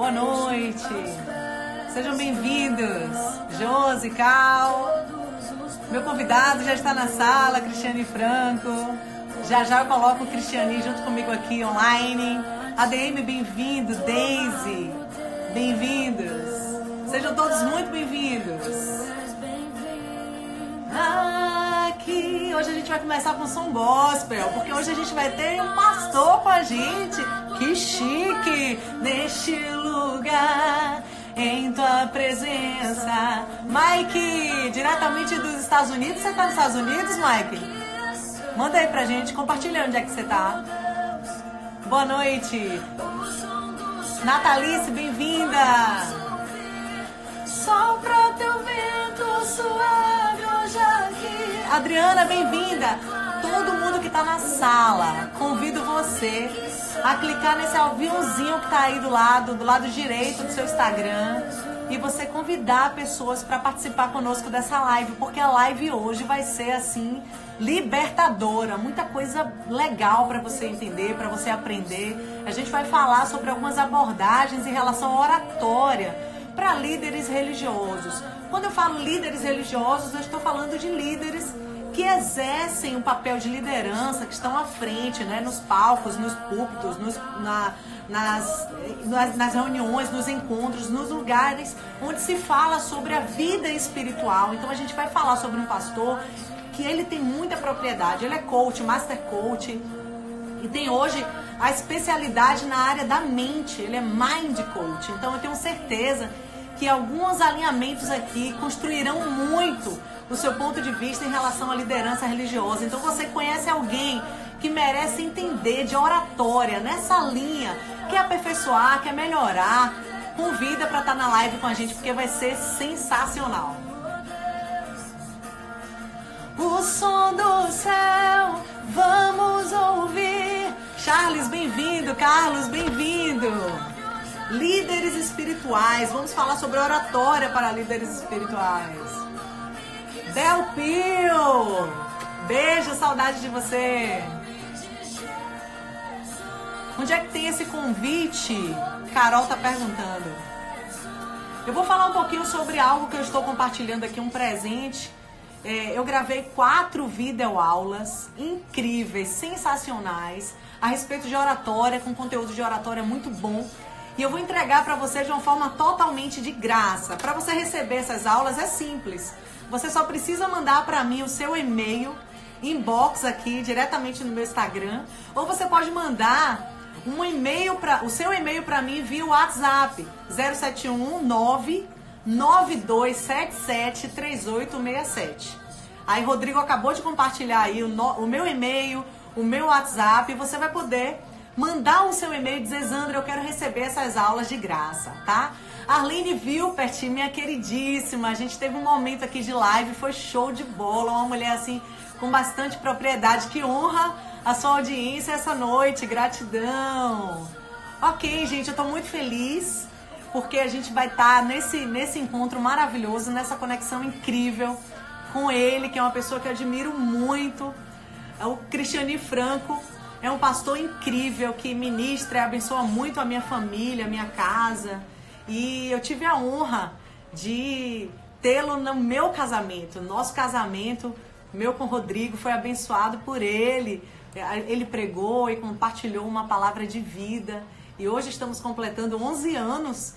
Boa noite. Sejam bem-vindos. Josi, Cal. Meu convidado já está na sala, Cristiane Franco. Já eu coloco o Cristiane junto comigo aqui online. ADM, bem-vindo. Daisy, bem-vindos. Sejam todos muito bem-vindos. Aqui, hoje a gente vai começar com som gospel, porque hoje a gente vai ter um pastor com a gente. Que chique! Neste lugar, em tua presença. Mike, diretamente dos Estados Unidos. Você tá nos Estados Unidos, Mike? Manda aí pra gente, compartilha onde é que você tá. Boa noite. Natalice, bem-vinda. Sopra teu vento suave hoje aqui. Adriana, bem-vinda. Todo mundo que tá na sala, convido você a clicar nesse aviãozinho que tá aí do lado direito do seu Instagram, e você convidar pessoas para participar conosco dessa live, porque a live hoje vai ser assim libertadora, muita coisa legal para você entender, para você aprender. A gente vai falar sobre algumas abordagens em relação à oratória para líderes religiosos. Quando eu falo líderes religiosos, eu estou falando de líderes que exercem um papel de liderança, que estão à frente, né, nos palcos, nos púlpitos, nas reuniões, nos encontros, nos lugares onde se fala sobre a vida espiritual. Então a gente vai falar sobre um pastor que ele tem muita propriedade, ele é coach, master coach, e tem hoje a especialidade na área da mente, ele é mind coach. Então eu tenho certeza que alguns alinhamentos aqui construirão muito o seu ponto de vista em relação à liderança religiosa. Então você conhece alguém que merece entender de oratória nessa linha, quer aperfeiçoar, quer melhorar, convida para estar na live com a gente, porque vai ser sensacional. O som do céu, vamos ouvir. Charles, bem-vindo. Carlos, bem-vindo. Líderes espirituais, vamos falar sobre oratória para líderes espirituais. Del Pio, beijo, saudade de você. Onde é que tem esse convite? Carol tá perguntando. Eu vou falar um pouquinho sobre algo que eu estou compartilhando aqui, um presente. Eu gravei 4 videoaulas incríveis, sensacionais, a respeito de oratória, com conteúdo de oratória muito bom. E eu vou entregar para você de uma forma totalmente de graça. Para você receber essas aulas é simples. Você só precisa mandar para mim o seu e-mail, inbox aqui, diretamente no meu Instagram. Ou você pode mandar o seu e-mail para mim via WhatsApp, 0719 9277 3867. Aí Rodrigo acabou de compartilhar aí o meu e-mail, o meu WhatsApp, e você vai poder mandar o seu e-mail e dizer: Zandra, eu quero receber essas aulas de graça, tá? Arlene Vilpert, minha queridíssima, a gente teve um momento aqui de live, foi show de bola, uma mulher assim com bastante propriedade, que honra a sua audiência essa noite, gratidão. Ok, gente, eu tô muito feliz, porque a gente vai estar nesse encontro maravilhoso, nessa conexão incrível com ele, que é uma pessoa que eu admiro muito, é o Cristiane Franco. É um pastor incrível que ministra e abençoa muito a minha família, a minha casa. E eu tive a honra de tê-lo no meu casamento. Nosso casamento, meu com o Rodrigo, foi abençoado por ele. Ele pregou e compartilhou uma palavra de vida. E hoje estamos completando 11 anos.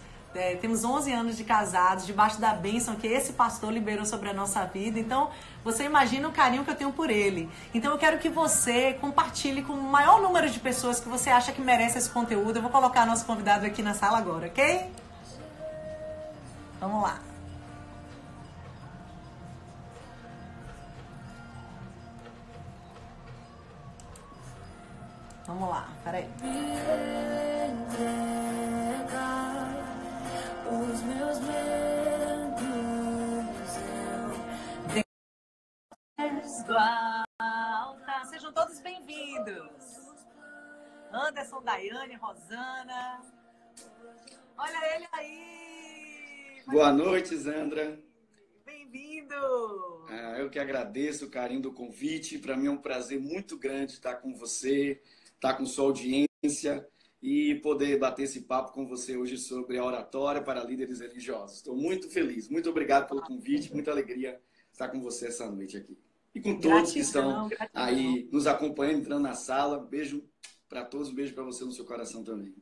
Temos 11 anos de casados, debaixo da bênção que esse pastor liberou sobre a nossa vida. Então, você imagina o carinho que eu tenho por ele. Então, eu quero que você compartilhe com o maior número de pessoas que você acha que merece esse conteúdo. Eu vou colocar nosso convidado aqui na sala agora, ok? Vamos lá. Vamos lá, peraí. Os meus medos do alta. Sejam todos bem-vindos. Anderson, Daiane, Rosana. Olha ele aí. Boa noite, Zandra. Bem-vindo. Eu que agradeço o carinho do convite. Para mim é um prazer muito grande estar com você, estar com sua audiência. e poder bater esse papo com você hoje sobre a oratória para líderes religiosos. Estou muito feliz. Muito obrigado pelo convite. Muita alegria estar com você essa noite aqui. E com todos que estão aí nos acompanhando, entrando na sala. Beijo para todos, um beijo para você no seu coração também.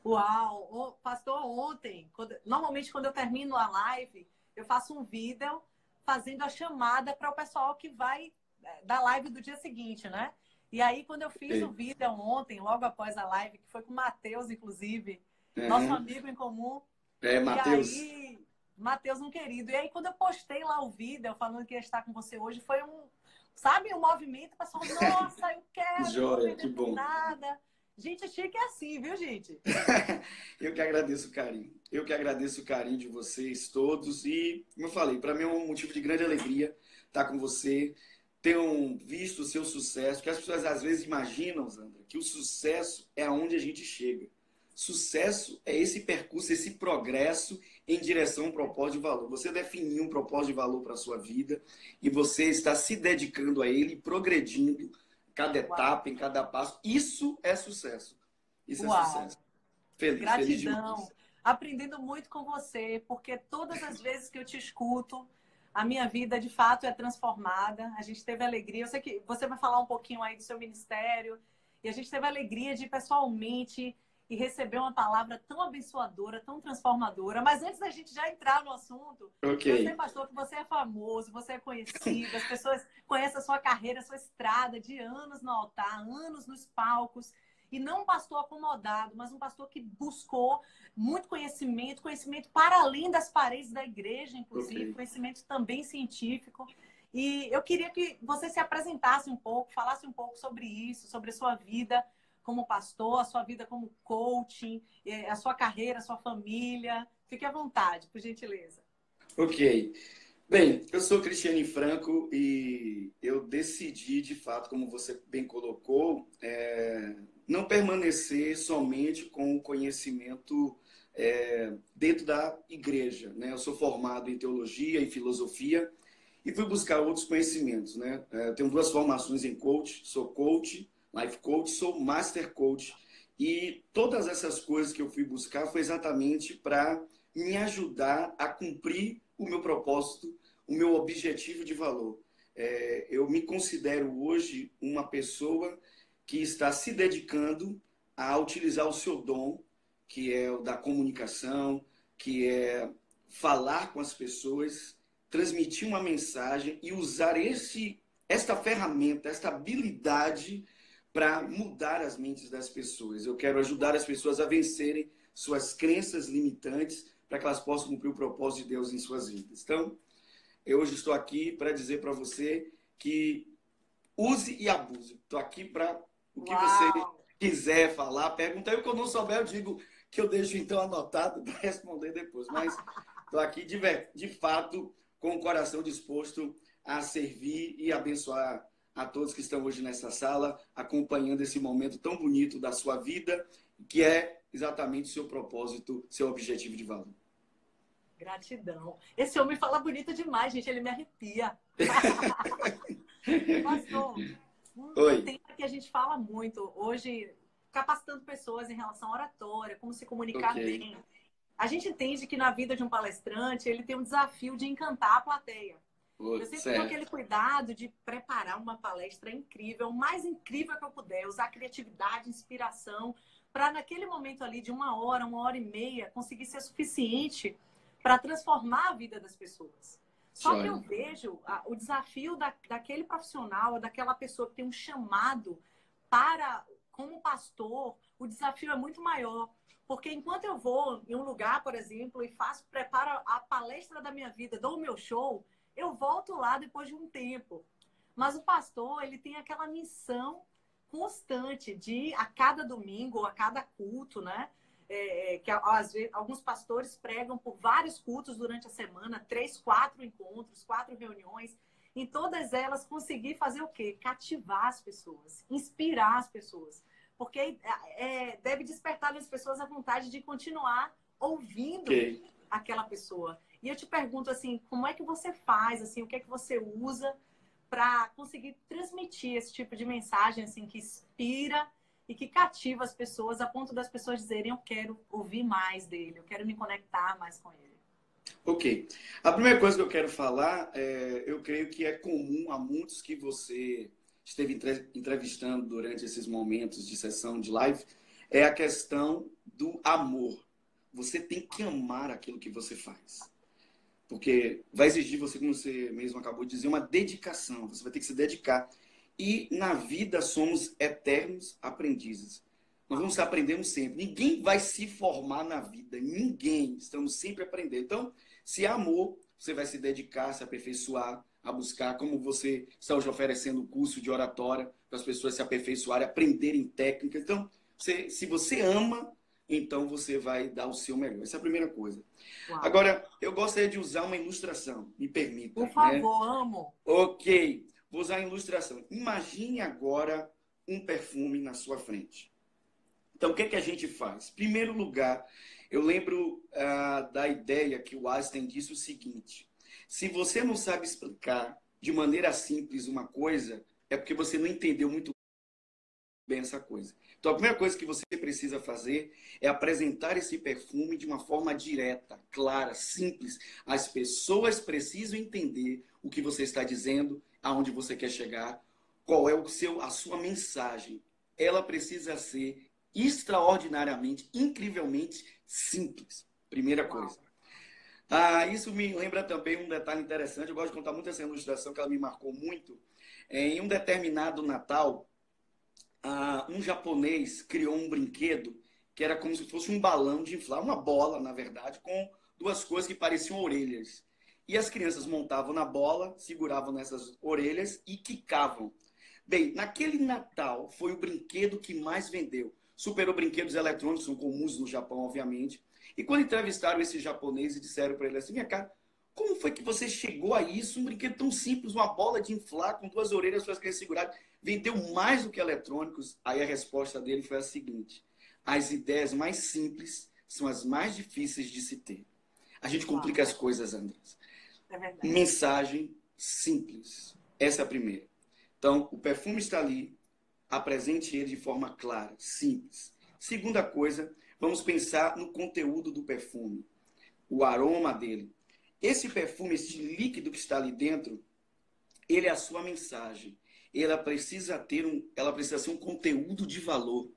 Uau! Pastor, ontem, normalmente quando eu termino a live, eu faço um vídeo fazendo a chamada para o pessoal que vai da live do dia seguinte, né? E aí, quando eu fiz o vídeo ontem, logo após a live, que foi com o Matheus, inclusive, nosso amigo em comum. Matheus. E aí, Matheus, um querido. E aí, quando eu postei lá o vídeo, falando que ia estar com você hoje, foi um movimento, o pessoal, nossa, eu quero, Joia, que bom. Nada. Gente, chique é assim, viu, gente? Eu que agradeço o carinho. Eu que agradeço o carinho de vocês todos. E, como eu falei, para mim é um motivo de grande alegria estar com você. Tenham visto o seu sucesso, que as pessoas às vezes imaginam, Sandra, que o sucesso é aonde a gente chega. Sucesso é esse percurso, esse progresso em direção a um propósito de valor. Você definiu um propósito de valor para a sua vida e você está se dedicando a ele, progredindo cada etapa, em cada passo. Isso é sucesso. Isso é sucesso. Feliz, gratidão. Feliz aprendendo muito com você, porque todas as vezes que eu te escuto, a minha vida, de fato, é transformada. A gente teve alegria. Eu sei que você vai falar um pouquinho aí do seu ministério. E a gente teve alegria de, pessoalmente, e receber uma palavra tão abençoadora, tão transformadora. Mas antes da gente já entrar no assunto, eu sei, pastor, que você é famoso, você é conhecido, as pessoas conhecem a sua carreira, a sua estrada de anos no altar, anos nos palcos. E não um pastor acomodado, mas um pastor que buscou muito conhecimento, conhecimento para além das paredes da igreja, inclusive, conhecimento também científico. E eu queria que você se apresentasse um pouco, falasse um pouco sobre isso, sobre a sua vida como pastor, a sua vida como coaching, a sua carreira, a sua família. Fique à vontade, por gentileza. Ok. Bem, eu sou Cristiane Franco e eu decidi, de fato, como você bem colocou, não permanecer somente com o conhecimento dentro da igreja, né? Eu sou formado em teologia e filosofia e fui buscar outros conhecimentos, né? Eu tenho 2 formações em coach, sou coach, life coach, sou master coach e todas essas coisas que eu fui buscar foi exatamente para me ajudar a cumprir o meu propósito, o meu objetivo de valor. Eu me considero hoje uma pessoa que está se dedicando a utilizar o seu dom, que é o da comunicação, que é falar com as pessoas, transmitir uma mensagem e usar esta ferramenta, esta habilidade para mudar as mentes das pessoas. Eu quero ajudar as pessoas a vencerem suas crenças limitantes para que elas possam cumprir o propósito de Deus em suas vidas. Então, eu hoje estou aqui para dizer para você que use e abuse. Estou aqui para o que você quiser falar, pergunta. Eu, quando não souber, eu digo que eu deixo então anotado para responder depois. Mas estou aqui de fato com o coração disposto a servir e abençoar a todos que estão hoje nessa sala, acompanhando esse momento tão bonito da sua vida, que é exatamente o seu propósito, seu objetivo de valor. Gratidão. Esse homem fala bonito demais, gente. Ele me arrepia. Pastor, um tema que a gente fala muito hoje, capacitando pessoas em relação à oratória, como se comunicar bem. A gente entende que na vida de um palestrante, ele tem um desafio de encantar a plateia. Eu sempre tenho aquele cuidado de preparar uma palestra incrível, o mais incrível que eu puder, usar criatividade, inspiração, para naquele momento ali de 1 hora e meia, conseguir ser suficiente para transformar a vida das pessoas. Só que eu vejo o desafio daquele profissional, daquela pessoa que tem um chamado para, como pastor, o desafio é muito maior. Porque enquanto eu vou em um lugar, por exemplo, e preparo a palestra da minha vida, dou o meu show, eu volto lá depois de um tempo. Mas o pastor, ele tem aquela missão constante de, a cada domingo, ou a cada culto, né? Que às vezes, alguns pastores pregam por vários cultos durante a semana, 3, 4 encontros, 4 reuniões. Em todas elas, conseguir fazer o quê? Cativar as pessoas, inspirar as pessoas. Porque deve despertar nas pessoas a vontade de continuar ouvindo aquela pessoa. E eu te pergunto, assim, como é que você faz, assim, o que é que você usa para conseguir transmitir esse tipo de mensagem, assim, que inspira e que cativa as pessoas a ponto das pessoas dizerem: eu quero ouvir mais dele, eu quero me conectar mais com ele. Ok. A primeira coisa que eu quero falar, eu creio que é comum a muitos que você esteve entrevistando durante esses momentos de sessão de live, é a questão do amor. Você tem que amar aquilo que você faz. Porque vai exigir você, como você mesmo acabou de dizer, uma dedicação. Você vai ter que se dedicar. E na vida somos eternos aprendizes. Nós vamos aprendendo sempre. Ninguém vai se formar na vida. Ninguém. Estamos sempre aprendendo. Então, se é amor, você vai se dedicar, se aperfeiçoar, a buscar, como você está hoje oferecendo o curso de oratória para as pessoas se aperfeiçoarem, aprenderem técnicas. Então, se você ama, então você vai dar o seu melhor. Essa é a primeira coisa. Uau. Agora, eu gostaria de usar uma ilustração, me permita. Por favor, né? Amo. Ok, vou usar a ilustração. Imagine agora um perfume na sua frente. Então, o que é que a gente faz? Em primeiro lugar, eu lembro da ideia que o Einstein disse o seguinte: se você não sabe explicar de maneira simples uma coisa, é porque você não entendeu muito bem essa coisa. Então, a primeira coisa que você precisa fazer é apresentar esse perfume de uma forma direta, clara, simples. As pessoas precisam entender o que você está dizendo, aonde você quer chegar, qual é a sua mensagem. Ela precisa ser extraordinariamente, incrivelmente simples. Primeira coisa. Isso me lembra também um detalhe interessante. Eu gosto de contar muito essa ilustração, que ela me marcou muito. Em um determinado Natal, um japonês criou um brinquedo que era como se fosse um balão de inflar, uma bola, na verdade, com duas coisas que pareciam orelhas. E as crianças montavam na bola, seguravam nessas orelhas e quicavam. Bem, naquele Natal foi o brinquedo que mais vendeu. Superou brinquedos eletrônicos, são comuns no Japão, obviamente. E quando entrevistaram esse japonês e disseram para ele assim: minha cara, como foi que você chegou a isso? Um brinquedo tão simples, uma bola de inflar com duas orelhas para as crianças segurarem. Vendeu mais do que eletrônicos. Aí a resposta dele foi a seguinte: as ideias mais simples são as mais difíceis de se ter. A gente complica as coisas, Andrés. É verdade. Mensagem simples. Essa é a primeira. Então, o perfume está ali. Apresente ele de forma clara, simples. Segunda coisa, vamos pensar no conteúdo do perfume. O aroma dele. Esse perfume, esse líquido que está ali dentro, ele é a sua mensagem. Ela precisa ser um conteúdo de valor.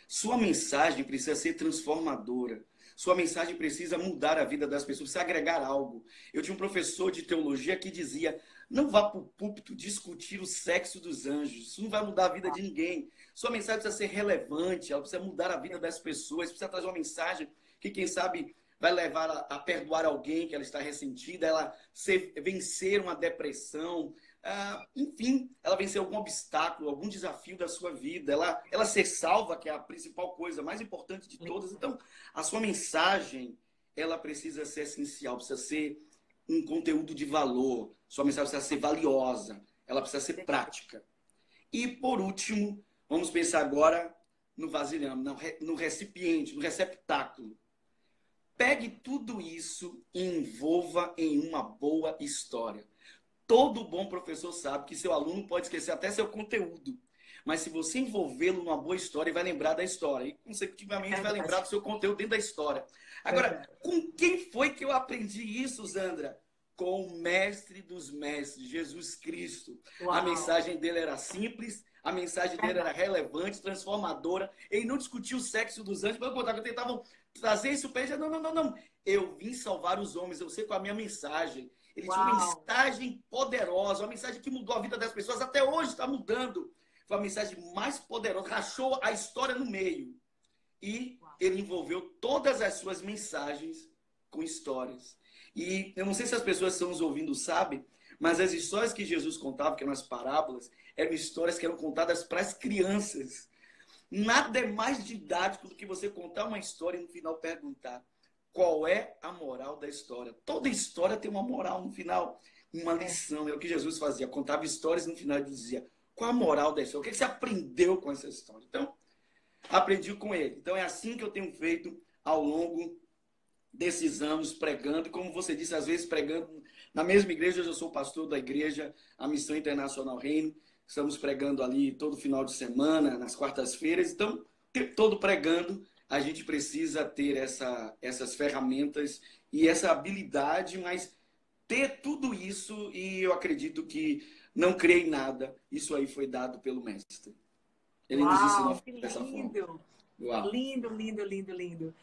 Sua mensagem precisa ser transformadora. Sua mensagem precisa mudar a vida das pessoas, precisa agregar algo. Eu tinha um professor de teologia que dizia: não vá para o púlpito discutir o sexo dos anjos. Isso não vai mudar a vida de ninguém. Sua mensagem precisa ser relevante, ela precisa mudar a vida das pessoas, precisa trazer uma mensagem que, quem sabe, vai levar a perdoar alguém que ela está ressentida, ela vencer uma depressão, enfim, ela vencer algum obstáculo, algum desafio da sua vida, ela ser salva, que é a principal coisa, a mais importante de todas. Então, a sua mensagem, ela precisa ser essencial, precisa ser um conteúdo de valor, sua mensagem precisa ser valiosa, ela precisa ser prática. E, por último, vamos pensar agora no vasilhame, no recipiente, no receptáculo. Pegue tudo isso e envolva em uma boa história. Todo bom professor sabe que seu aluno pode esquecer até seu conteúdo. Mas se você envolvê-lo numa boa história, ele vai lembrar da história. E, consecutivamente, vai lembrar do seu conteúdo dentro da história. Agora, com quem foi que eu aprendi isso, Zandra? Com o mestre dos mestres, Jesus Cristo. Uau. A mensagem dele era simples, a mensagem dele era relevante, transformadora. Ele não discutia o sexo dos anjos, pelo contrário, tentavam trazer isso para ele. Não. Eu vim salvar os homens, eu sei qual é a minha mensagem. Ele tinha uma mensagem poderosa, uma mensagem que mudou a vida das pessoas, até hoje está mudando. Foi a mensagem mais poderosa, rachou a história no meio. E ele envolveu todas as suas mensagens com histórias. E eu não sei se as pessoas que estão nos ouvindo sabem, mas as histórias que Jesus contava, que eram as parábolas, eram histórias que eram contadas para as crianças. Nada é mais didático do que você contar uma história e no final perguntar: qual é a moral da história? Toda história tem uma moral no final, uma lição. É o que Jesus fazia, contava histórias e no final ele dizia: qual a moral da história? O que você aprendeu com essa história? Então, aprendi com ele. Então, é assim que eu tenho feito ao longo desses anos pregando. E como você disse, às vezes pregando na mesma igreja. Hoje eu sou pastor da igreja, a Missão Internacional Reino. estamos pregando ali todo final de semana, nas quartas-feiras, então, o tempo todo pregando, a gente precisa ter essas ferramentas e essa habilidade, mas ter tudo isso, e eu acredito que não criei nada, isso aí foi dado pelo mestre. Ele nos ensinou Uau, que dessa forma. lindo! Uau. Lindo, lindo, lindo, lindo.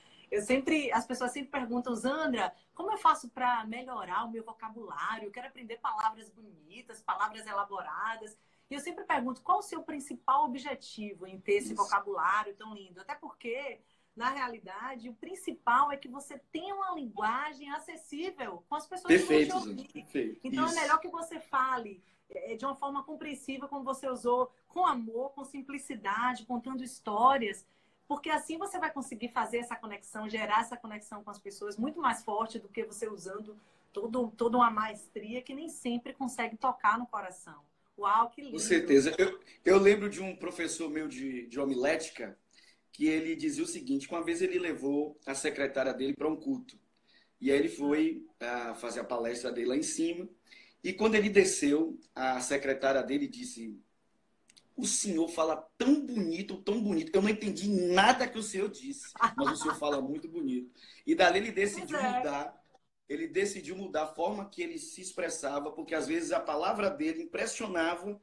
As pessoas sempre perguntam, Zandra, como eu faço para melhorar o meu vocabulário? Eu quero aprender palavras bonitas, palavras elaboradas. E eu sempre pergunto, qual o seu principal objetivo em ter esse vocabulário tão lindo? Até porque, na realidade, o principal é que você tenha uma linguagem acessível com as pessoas que vão te Perfeito, ouvir. Zandra. Perfeito. Então, Isso. é melhor que você fale de uma forma compreensível, como você usou, com amor, com simplicidade, contando histórias, porque assim você vai conseguir fazer essa conexão, gerar essa conexão com as pessoas muito mais forte do que você usando toda uma maestria que nem sempre consegue tocar no coração. Uau, que lindo! Com certeza. Eu lembro de um professor meu de homilética que ele dizia o seguinte, que uma vez ele levou a secretária dele para um culto. E aí ele foi fazer a palestra dele lá em cima. E quando ele desceu, a secretária dele disse: o senhor fala tão bonito. Eu não entendi nada que o senhor disse, mas o senhor fala muito bonito. E dali ele decidiu mudar a forma que ele se expressava, porque às vezes a palavra dele impressionava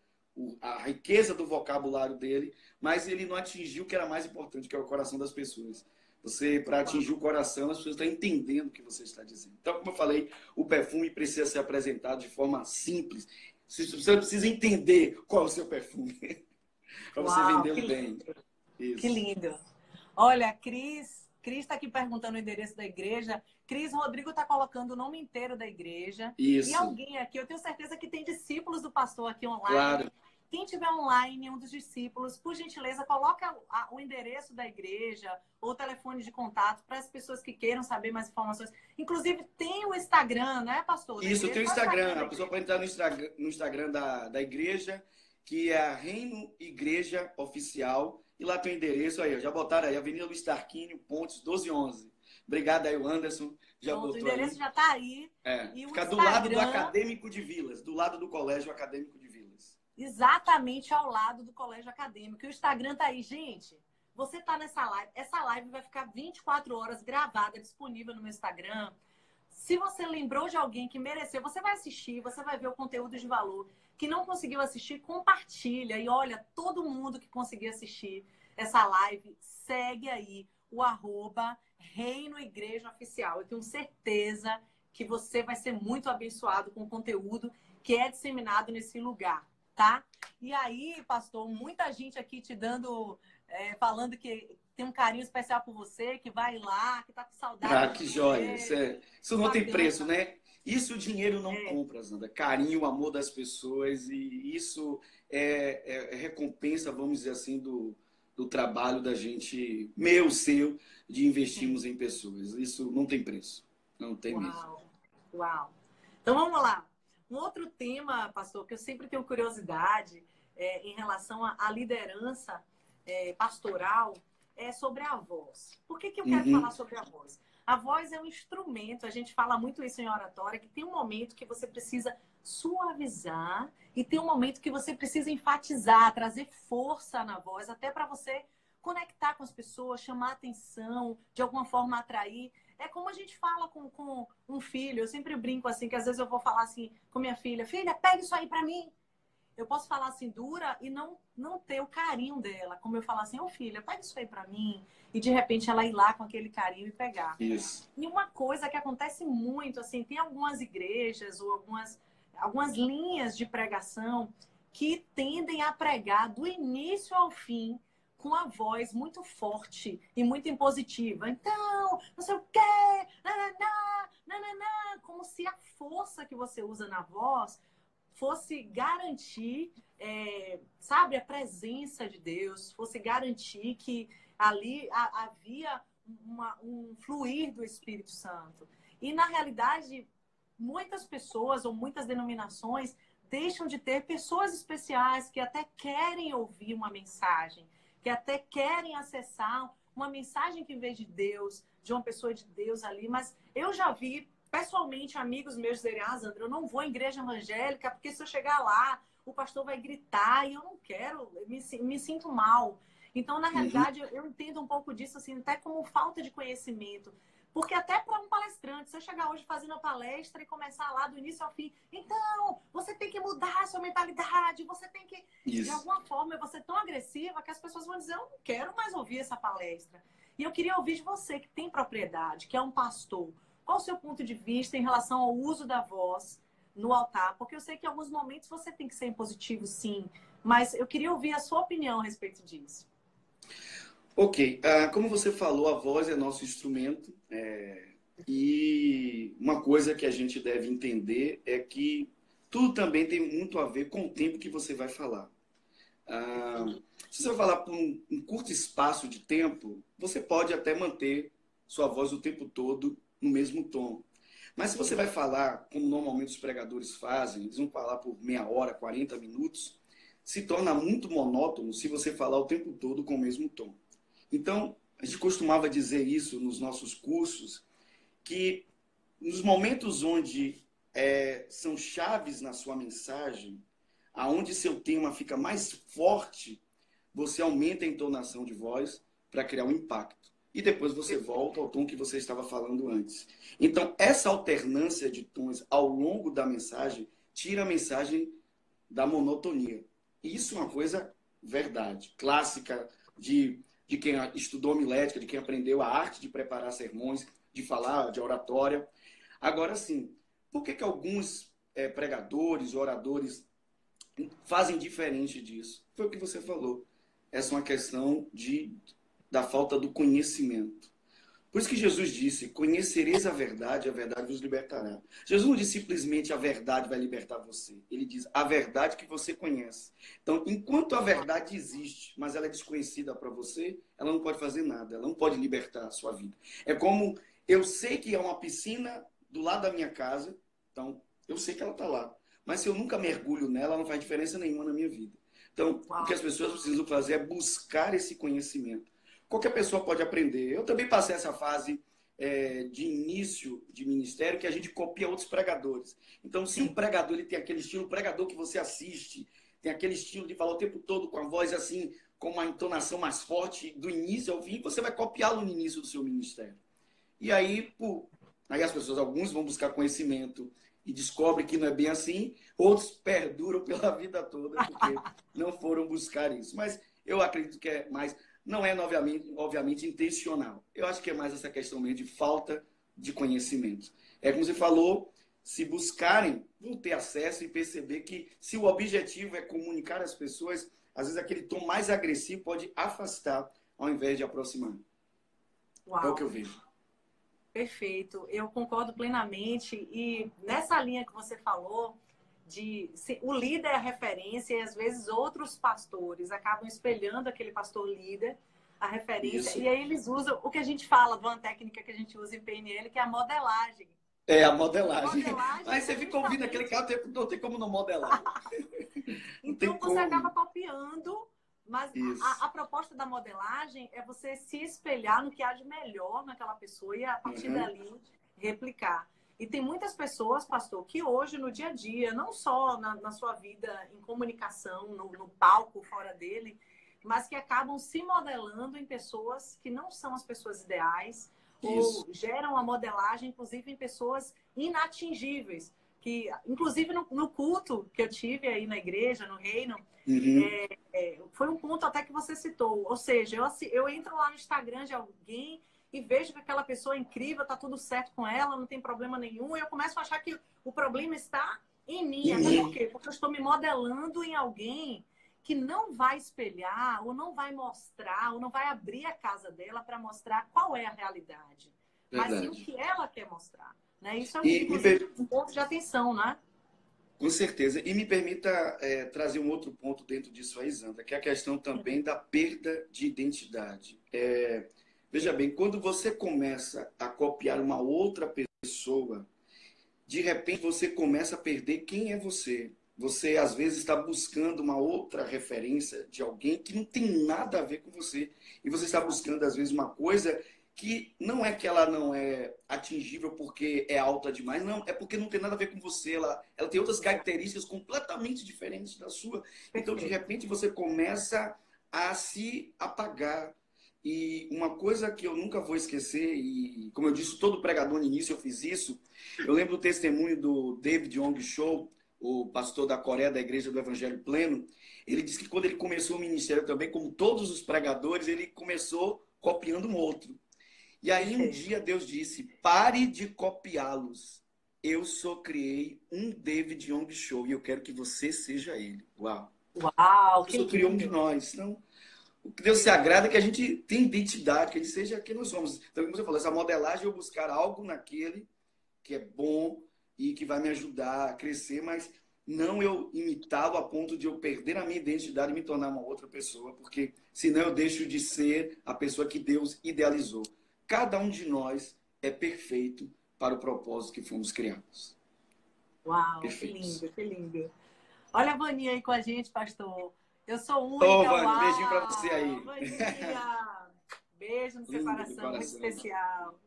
a riqueza do vocabulário dele, mas ele não atingiu o que era mais importante, que é o coração das pessoas. Você, para atingir o coração, as pessoas estão entendendo o que você está dizendo. Então, como eu falei, o perfume precisa ser apresentado de forma simples. Você precisa entender qual é o seu perfume, para você vendê-lo bem. Isso. Que lindo. Olha, Cris está aqui perguntando o endereço da igreja. Cris, Rodrigo está colocando o nome inteiro da igreja. Isso. E alguém aqui, eu tenho certeza que tem discípulos do pastor aqui online. Claro. Quem tiver online, um dos discípulos, por gentileza, coloca o endereço da igreja ou o telefone de contato para as pessoas que queiram saber mais informações. Inclusive, tem o Instagram, né, pastor? Isso, tem o Instagram. A pessoa pode entrar no Instagram da igreja, que é a Reino Igreja Oficial. E lá tem o endereço aí, já botaram aí, Avenida Luiz Tarquínio, Pontes 1211. Obrigado aí, o Anderson. Já botou aí. O endereço já está aí. E fica do lado do Acadêmico de Vilas, do lado do Colégio Acadêmico de Vilas. Exatamente ao lado do Colégio Acadêmico. E o Instagram tá aí, gente. Você tá nessa live. Essa live vai ficar 24 horas gravada, disponível no meu Instagram. Se você lembrou de alguém que mereceu, você vai assistir, você vai ver o conteúdo de valor. Que não conseguiu assistir, compartilha. E olha, todo mundo que conseguir assistir essa live, segue aí o @Reino Igreja Oficial. Eu tenho certeza que você vai ser muito abençoado com o conteúdo que é disseminado nesse lugar. Tá? E aí, pastor, muita gente aqui te dando, falando que tem um carinho especial por você, que vai lá, que tá com saudade. Ah, que joia. Isso não tem preço, né? Isso o dinheiro não compra, Zanda. Carinho, o amor das pessoas, e isso é recompensa, vamos dizer assim, do trabalho da gente, meu, seu, de investirmos em pessoas. Isso não tem preço. Não tem mesmo. Uau. Então vamos lá. Um outro tema, pastor, que eu sempre tenho curiosidade em relação à liderança pastoral é sobre a voz. Por que eu quero falar sobre a voz? A voz é um instrumento, a gente fala muito isso em oratória, que tem um momento que você precisa suavizar e tem um momento que você precisa enfatizar, trazer força na voz, até para você conectar com as pessoas, chamar atenção, de alguma forma atrair. É como a gente fala com um filho. Eu sempre brinco assim, que às vezes eu vou falar assim com minha filha: filha, pega isso aí pra mim. Eu posso falar assim dura e não ter o carinho dela. Como eu falar assim: ô filha, pega isso aí pra mim. E de repente ela ir lá com aquele carinho e pegar. Isso. E uma coisa que acontece muito, assim, tem algumas igrejas ou algumas linhas de pregação que tendem a pregar do início ao fim com a voz muito forte e muito impositiva. Então, não sei o quê, nananá, como se a força que você usa na voz fosse garantir, sabe, a presença de Deus, fosse garantir que ali havia um fluir do Espírito Santo. E, na realidade, muitas pessoas ou muitas denominações deixam de ter pessoas especiais que até querem ouvir uma mensagem, que até querem acessar uma mensagem que vem de Deus, de uma pessoa de Deus ali. Mas eu já vi, pessoalmente, amigos meus dizerem: ah, Zandra, eu não vou à igreja evangélica, porque se eu chegar lá, o pastor vai gritar e eu não quero, me sinto mal. Então, na realidade, eu entendo um pouco disso, assim, até como falta de conhecimento. Porque até para um palestrante, se eu chegar hoje fazendo a palestra e começar lá do início ao fim, então, você tem que mudar a sua mentalidade, você tem que... De Isso. alguma forma, eu vou ser tão agressiva que as pessoas vão dizer, eu não quero mais ouvir essa palestra. E eu queria ouvir de você, que tem propriedade, que é um pastor. Qual o seu ponto de vista em relação ao uso da voz no altar? Porque eu sei que em alguns momentos você tem que ser impositivo, sim. Mas eu queria ouvir a sua opinião a respeito disso. Ok, como você falou, a voz é nosso instrumento, e uma coisa que a gente deve entender é que tudo também tem muito a ver com o tempo que você vai falar. Se você vai falar por um curto espaço de tempo, você pode até manter sua voz o tempo todo no mesmo tom. Mas se você vai falar, como normalmente os pregadores fazem, eles vão falar por meia hora, 40 minutos, se torna muito monótono se você falar o tempo todo com o mesmo tom. Então, a gente costumava dizer isso nos nossos cursos, que nos momentos onde são chaves na sua mensagem, aonde seu tema fica mais forte, você aumenta a entonação de voz para criar um impacto. E depois você volta ao tom que você estava falando antes. Então, essa alternância de tons ao longo da mensagem tira a mensagem da monotonia. Isso é uma coisa verdade, clássica de quem estudou homilética, de quem aprendeu a arte de preparar sermões, de falar, de oratória. Agora sim, por que alguns pregadores, oradores fazem diferente disso? Foi o que você falou. Essa é uma questão da falta do conhecimento. Por isso que Jesus disse, conhecereis a verdade vos libertará. Jesus não disse simplesmente a verdade vai libertar você. Ele diz a verdade que você conhece. Então, enquanto a verdade existe, mas ela é desconhecida para você, ela não pode fazer nada, ela não pode libertar a sua vida. É como, eu sei que há uma piscina do lado da minha casa, então, eu sei que ela está lá. Mas se eu nunca mergulho nela, ela não faz diferença nenhuma na minha vida. Então, o que as pessoas precisam fazer é buscar esse conhecimento. Qualquer pessoa pode aprender. Eu também passei essa fase de início de ministério que a gente copia outros pregadores. Então, se um pregador ele tem aquele estilo pregador que você assiste, tem aquele estilo de falar o tempo todo com a voz assim, com uma entonação mais forte, do início ao fim, você vai copiá-lo no início do seu ministério. E aí, aí as pessoas, alguns vão buscar conhecimento e descobrem que não é bem assim, outros perduram pela vida toda porque não foram buscar isso. Mas eu acredito que é mais... Não é, obviamente, intencional. Eu acho que é mais essa questão mesmo de falta de conhecimento. É como você falou, se buscarem, vão ter acesso e perceber que se o objetivo é comunicar às pessoas, às vezes aquele tom mais agressivo pode afastar ao invés de aproximar. Uau. É o que eu vejo. Perfeito. Eu concordo plenamente. E nessa linha que você falou, o líder é a referência e às vezes outros pastores acabam espelhando aquele pastor líder, a referência, Isso. E aí eles usam o que a gente fala, uma técnica que a gente usa em PNL, que é a modelagem. É, a modelagem. Mas você fica ouvindo aquele cara, não tem como não modelar. Então você acaba copiando, mas a proposta da modelagem é você se espelhar no que há de melhor naquela pessoa e a partir dali replicar. E tem muitas pessoas, pastor, que hoje, no dia a dia, não só na sua vida em comunicação, no palco, fora dele, mas que acabam se modelando em pessoas que não são as pessoas ideais, ou geram a modelagem, inclusive, em pessoas inatingíveis. Que, inclusive, no culto que eu tive aí na igreja, no reino, foi um ponto até que você citou. Ou seja, eu entro lá no Instagram de alguém e vejo que aquela pessoa é incrível, tá tudo certo com ela, não tem problema nenhum, e eu começo a achar que o problema está em mim. Até por quê? Porque eu estou me modelando em alguém que não vai espelhar, ou não vai mostrar, ou não vai abrir a casa dela para mostrar qual é a realidade. Verdade. Mas sim o que ela quer mostrar. Né? Isso é um ponto de atenção, né? Com certeza. E me permita trazer um outro ponto dentro disso aí, Zanda, que é a questão também da perda de identidade. Veja bem, quando você começa a copiar uma outra pessoa, de repente você começa a perder quem é você. Você, às vezes, está buscando uma outra referência de alguém que não tem nada a ver com você. E você está buscando, às vezes, uma coisa que não é que ela não é atingível porque é alta demais, não, é porque não tem nada a ver com você, ela tem outras características completamente diferentes da sua. Então, de Perfeito. repente, você começa a se apagar. E uma coisa que eu nunca vou esquecer, e como eu disse, todo pregador no início eu fiz isso, eu lembro do testemunho do David Yong Cho, o pastor da Coreia da Igreja do Evangelho Pleno. Ele disse que quando ele começou o ministério também, como todos os pregadores, ele começou copiando um outro. E aí um Perfeito. dia Deus disse, pare de copiá-los. Eu só criei um David Yong Cho e eu quero que você seja ele. Uau! Uau, Deus que só criou um de lindo. nós. Então, o que Deus se agrada é que a gente tenha identidade, que a gente seja quem nós somos. Então, como você falou, essa modelagem é eu buscar algo naquele que é bom e que vai me ajudar a crescer, mas não eu imitá-lo a ponto de eu perder a minha identidade e me tornar uma outra pessoa, porque senão eu deixo de ser a pessoa que Deus idealizou. Cada um de nós é perfeito para o propósito que fomos criados. Uau, que Perfeitos. lindo, que lindo. Olha a Vaninha aí com a gente, pastor. Eu sou Ô, única, Vânia, um beijinho para você uau! aí. Vaninha! Beijo no seu Lindo do coração, muito coração. especial.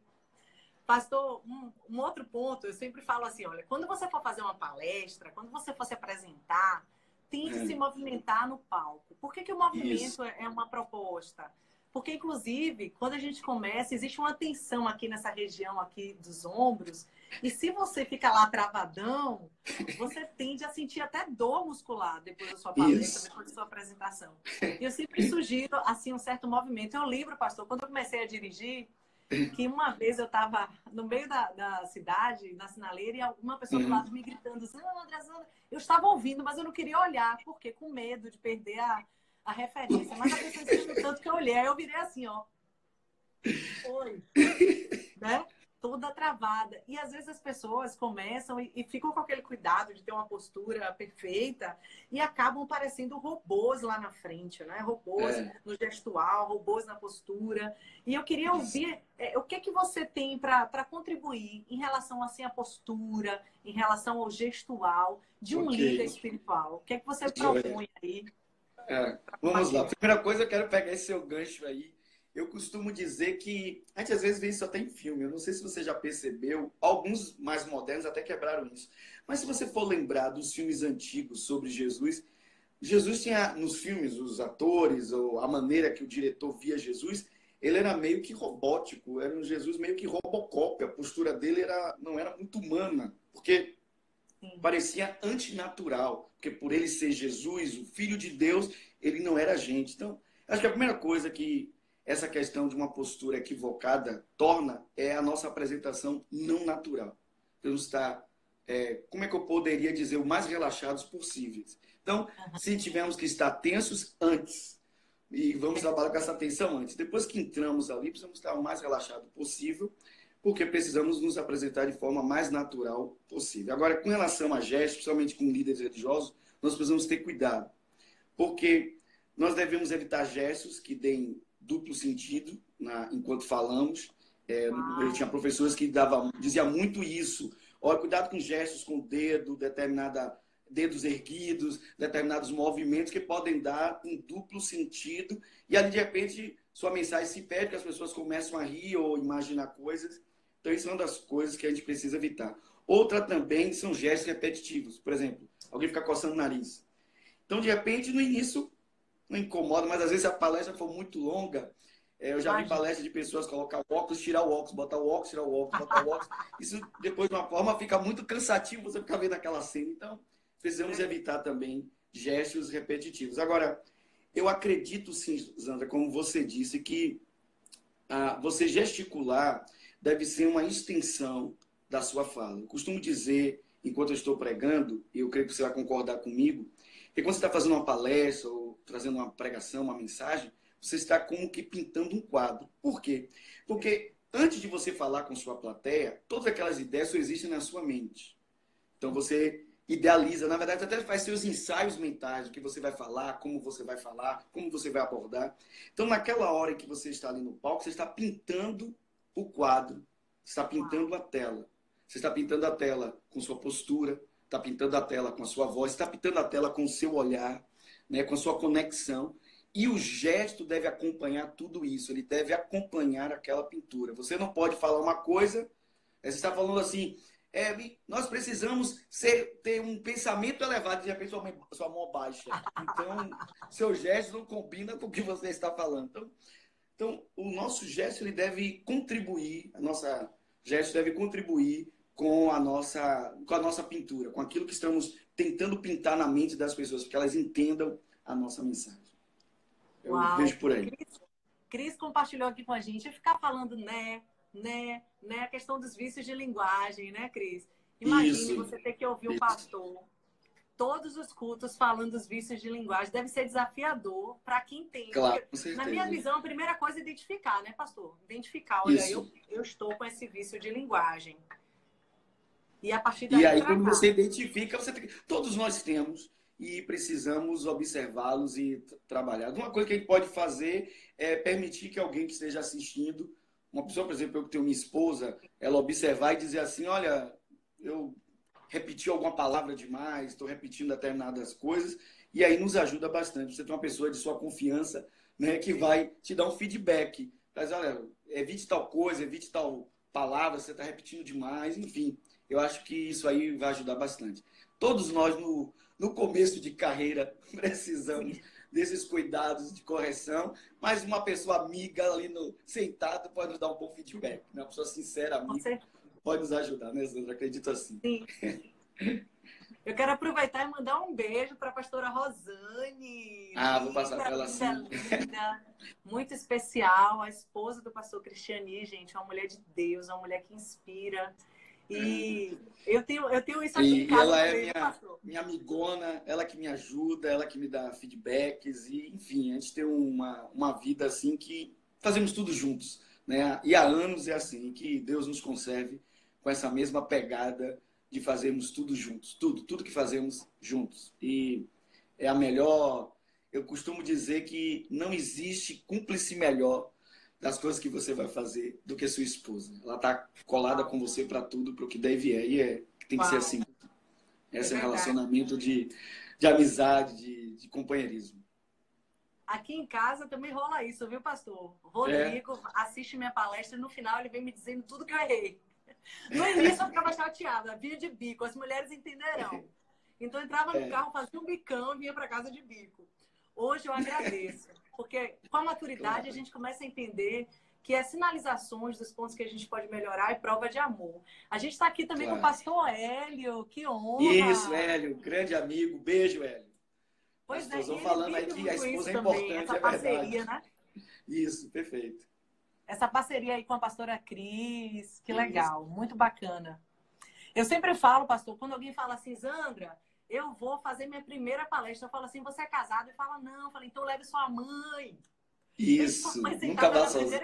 Pastor, um outro ponto, eu sempre falo assim, olha, quando você for fazer uma palestra, quando você for se apresentar, tente se É, movimentar no palco. Por que que o isso. movimento é uma proposta? Porque, inclusive, quando a gente começa, existe uma tensão aqui nessa região aqui dos ombros, e se você fica lá travadão, você tende a sentir até dor muscular depois da sua palestra, Isso. depois da sua apresentação. E eu sempre sugiro, assim, um certo movimento. Eu lembro, pastor, quando eu comecei a dirigir, que uma vez eu estava no meio da cidade, na sinaleira, e alguma pessoa do lado Uhum. me gritando, Sandra, Sandra. Eu estava ouvindo, mas eu não queria olhar, porque com medo de perder a referência. Mas a pessoa insistiu tanto que eu olhei, aí eu virei assim, ó. Oi, né? Toda travada. E às vezes as pessoas começam e ficam com aquele cuidado de ter uma postura perfeita e acabam parecendo robôs lá na frente, né? Robôs É, no gestual, robôs na postura. E eu queria isso. ouvir o que que você tem para contribuir em relação assim à postura, em relação ao gestual de um Ok. líder espiritual. O que é que você Joia. propõe aí É, para vamos lá. compartilhar? Primeira coisa, eu quero pegar esse seu gancho aí. Eu costumo dizer que a gente às vezes vê isso até em filme. Eu não sei se você já percebeu, alguns mais modernos até quebraram isso. Mas se você for lembrar dos filmes antigos sobre Jesus, Jesus tinha nos filmes, os atores, ou a maneira que o diretor via Jesus, ele era meio que robótico, era um Jesus meio que robocop. A postura dele não era muito humana, porque Sim, parecia antinatural, porque por ele ser Jesus, o Filho de Deus, ele não era gente. Então, acho que a primeira coisa que essa questão de uma postura equivocada torna é a nossa apresentação não natural. Então, está, como é que eu poderia dizer, o mais relaxados possíveis. Então, se tivermos que estar tensos antes, e vamos trabalhar com essa tensão antes. Depois que entramos ali, precisamos estar o mais relaxado possível, porque precisamos nos apresentar de forma mais natural possível. Agora, com relação a gestos, principalmente com líderes religiosos, nós precisamos ter cuidado, porque nós devemos evitar gestos que deem duplo sentido enquanto falamos. Eu tinha professores que diziam muito isso. Olha, cuidado com gestos com o dedo, dedos erguidos, determinados movimentos que podem dar um duplo sentido. E ali, de repente, sua mensagem se perde, que as pessoas começam a rir ou imaginar coisas. Então, isso é uma das coisas que a gente precisa evitar. Outra também são gestos repetitivos. Por exemplo, alguém fica coçando o nariz. Então, de repente, no início, não incomoda, mas às vezes se a palestra for muito longa, eu já vi imagina. palestra de pessoas colocar o óculos, tirar o óculos, botar o óculos, tirar o óculos, botar o óculos. Isso, depois, de uma forma, fica muito cansativo você ficar vendo aquela cena. Então, precisamos evitar também gestos repetitivos. Agora, eu acredito sim, Sandra, como você disse, que você gesticular deve ser uma extensão da sua fala. Eu costumo dizer, enquanto eu estou pregando, e eu creio que você vai concordar comigo, que quando você está fazendo uma palestra ou trazendo uma pregação, uma mensagem, você está como que pintando um quadro. Por quê? Porque antes de você falar com sua plateia, todas aquelas ideias só existem na sua mente. Então você idealiza, na verdade, até faz seus ensaios mentais, o que você vai falar, como você vai abordar. Então, naquela hora em que você está ali no palco, você está pintando o quadro, você está pintando a tela. Você está pintando a tela com sua postura, está pintando a tela com a sua voz, está pintando a tela com o seu olhar, né, com a sua conexão. E o gesto deve acompanhar tudo isso, ele deve acompanhar aquela pintura. Você não pode falar uma coisa, você está falando assim, nós precisamos ter um pensamento elevado, de repente sua mão baixa. Então, seu gesto não combina com o que você está falando. Então, o nosso gesto ele deve contribuir, a nossa gesto deve contribuir com a nossa pintura, com aquilo que estamos tentando pintar na mente das pessoas, para que elas entendam a nossa mensagem. Eu vejo por aí. Cris compartilhou aqui com a gente, ficar falando a questão dos vícios de linguagem, né, Cris? Imagine você ter que ouvir um pastor todos os cultos falando dos vícios de linguagem. Deve ser desafiador para quem tem. Claro, com certeza. Na minha visão, a primeira coisa é identificar, né, pastor? Identificar, olha, eu estou com esse vício de linguagem. E a partir daí... E aí, quando você identifica, todos nós temos e precisamos observá-los e trabalhar. Uma coisa que a gente pode fazer é permitir que alguém que esteja assistindo, uma pessoa, por exemplo, eu que tenho minha esposa, ela observar e dizer assim, olha, eu repeti alguma palavra demais, estou repetindo determinadas coisas, e aí nos ajuda bastante. Você tem uma pessoa de sua confiança, né, que vai te dar um feedback. Mas, olha, evite tal coisa, evite tal palavra, você está repetindo demais, enfim. Eu acho que isso aí vai ajudar bastante. Todos nós, no começo de carreira, precisamos desses cuidados de correção, mas uma pessoa amiga ali sentada pode nos dar um bom feedback. Né? Uma pessoa sincera, amiga, pode nos ajudar, né, Sandra? Acredito assim. Sim. Eu quero aproveitar e mandar um beijo para a pastora Rosane. Vou passar para ela assim. Linda, muito especial, a esposa do pastor Cristiani, gente, uma mulher de Deus, uma mulher que inspira. E eu tenho isso aqui em casa. E ela é minha amigona, ela que me ajuda, ela que me dá feedbacks. E, enfim, a gente tem uma vida assim que fazemos tudo juntos. Né? E há anos é assim, que Deus nos conserve com essa mesma pegada de fazermos tudo juntos. Tudo que fazemos juntos. E é a melhor... Eu costumo dizer que não existe cúmplice melhor das coisas que você vai fazer do que sua esposa. Ela está colada com você para tudo, para o que deve e tem que ser assim. Esse é um relacionamento de amizade, de companheirismo. Aqui em casa também rola isso, viu, pastor? Rodrigo assiste minha palestra e no final ele vem me dizendo tudo que eu errei. No início eu ficava chateada, vinha de bico, as mulheres entenderão. Então eu entrava no carro, fazia um bicão e vinha para casa de bico. Hoje eu agradeço, porque com a maturidade a gente começa a entender que as sinalizações dos pontos que a gente pode melhorar é prova de amor. A gente está aqui também com o pastor Hélio, que honra! Isso, Hélio, grande amigo, beijo, Hélio. Pois é, estou falando aqui que a esposa é importante, essa parceria, né? Isso, perfeito. Essa parceria aí com a pastora Cris, que legal, muito bacana. Eu sempre falo, pastor, quando alguém fala assim, Sandra, eu vou fazer minha primeira palestra, eu falo assim, você é casado? E fala, não. Eu falo, então leve sua mãe. Isso, nunca vá sozinho.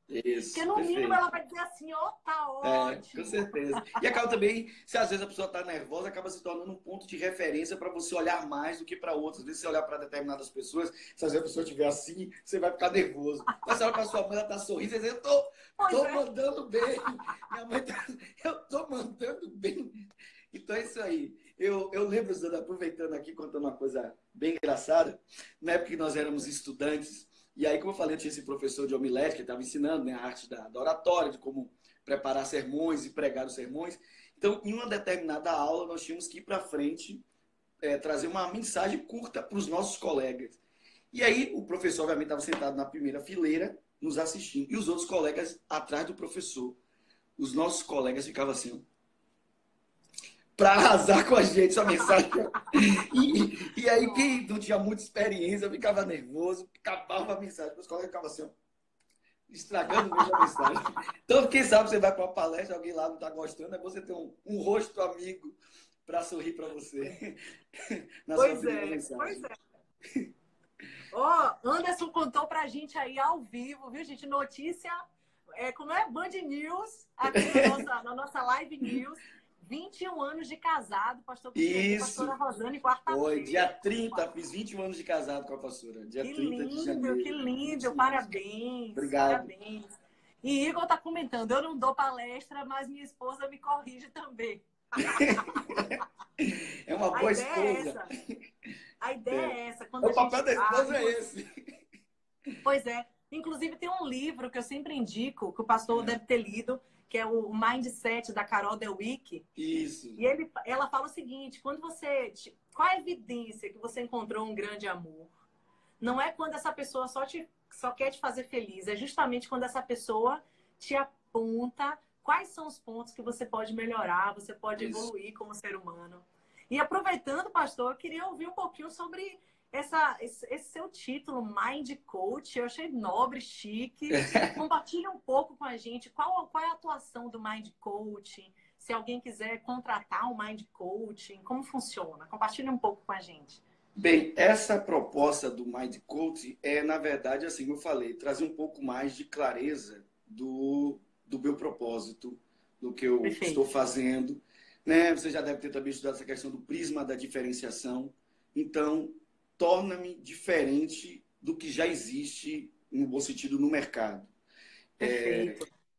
Isso, porque no mínimo ela vai dizer assim, tá ótimo. Com certeza. E acaba também, se às vezes a pessoa está nervosa, acaba se tornando um ponto de referência para você olhar mais do que para outras. Às vezes você olhar para determinadas pessoas, se às vezes a pessoa estiver assim, você vai ficar nervoso. Mas você olha para sua mãe, ela está sorrindo, você diz, eu tô mandando bem. Minha mãe eu tô mandando bem. Então é isso aí. Eu lembro, Zana, aproveitando aqui, contando uma coisa bem engraçada, na época que nós éramos estudantes, e aí, como eu falei, eu tinha esse professor de homilética que estava ensinando, né, a arte da oratória, de como preparar sermões e pregar os sermões. Então, em uma determinada aula, nós tínhamos que ir para frente, trazer uma mensagem curta para os nossos colegas. E aí, o professor, obviamente, estava sentado na primeira fileira, nos assistindo, e os outros colegas atrás do professor. Os nossos colegas ficavam assim, para arrasar com a gente essa mensagem. E aí, quem não tinha muita experiência, ficava nervoso, acabava a mensagem. Os colegas ficavam assim, estragando mesmo a mensagem. Então, quem sabe você vai para uma palestra, alguém lá não está gostando, é você ter um rosto amigo para sorrir para você. Pois é. Anderson contou para a gente aí ao vivo, viu, gente? Notícia, como é? Band News, aqui na nossa Live News. 21 anos de casado, pastor Cristiani e pastora Rosane, quarta-feira. Foi, dia 30, fiz 21 anos de casado com a pastora. Dia 30 de janeiro. Que lindo, parabéns. Obrigado. Parabéns. E Igor está comentando, eu não dou palestra, mas minha esposa me corrige também. É uma boa esposa. A ideia é essa. Quando O a gente... papel da esposa é esse. Pois é. Inclusive, tem um livro que eu sempre indico, que o pastor deve ter lido, que é o Mindset, da Carol Dweck. Isso. E ela fala o seguinte, quando você... Qual a evidência que você encontrou um grande amor? Não é quando essa pessoa só quer te fazer feliz, é justamente quando essa pessoa te aponta quais são os pontos que você pode melhorar, você pode evoluir como ser humano. E aproveitando, pastor, eu queria ouvir um pouquinho sobre esse seu título, Mind Coach. Eu achei nobre, chique. Compartilha um pouco com a gente qual é a atuação do Mind Coach. Se alguém quiser contratar um Mind Coaching, como funciona? Compartilha um pouco com a gente. Bem, essa proposta do Mind Coach é, na verdade, assim como eu falei, trazer um pouco mais de clareza do meu propósito, do que eu estou fazendo. Né? Você já deve ter também estudado essa questão do prisma da diferenciação. Então, torna-me diferente do que já existe, no bom sentido, no mercado.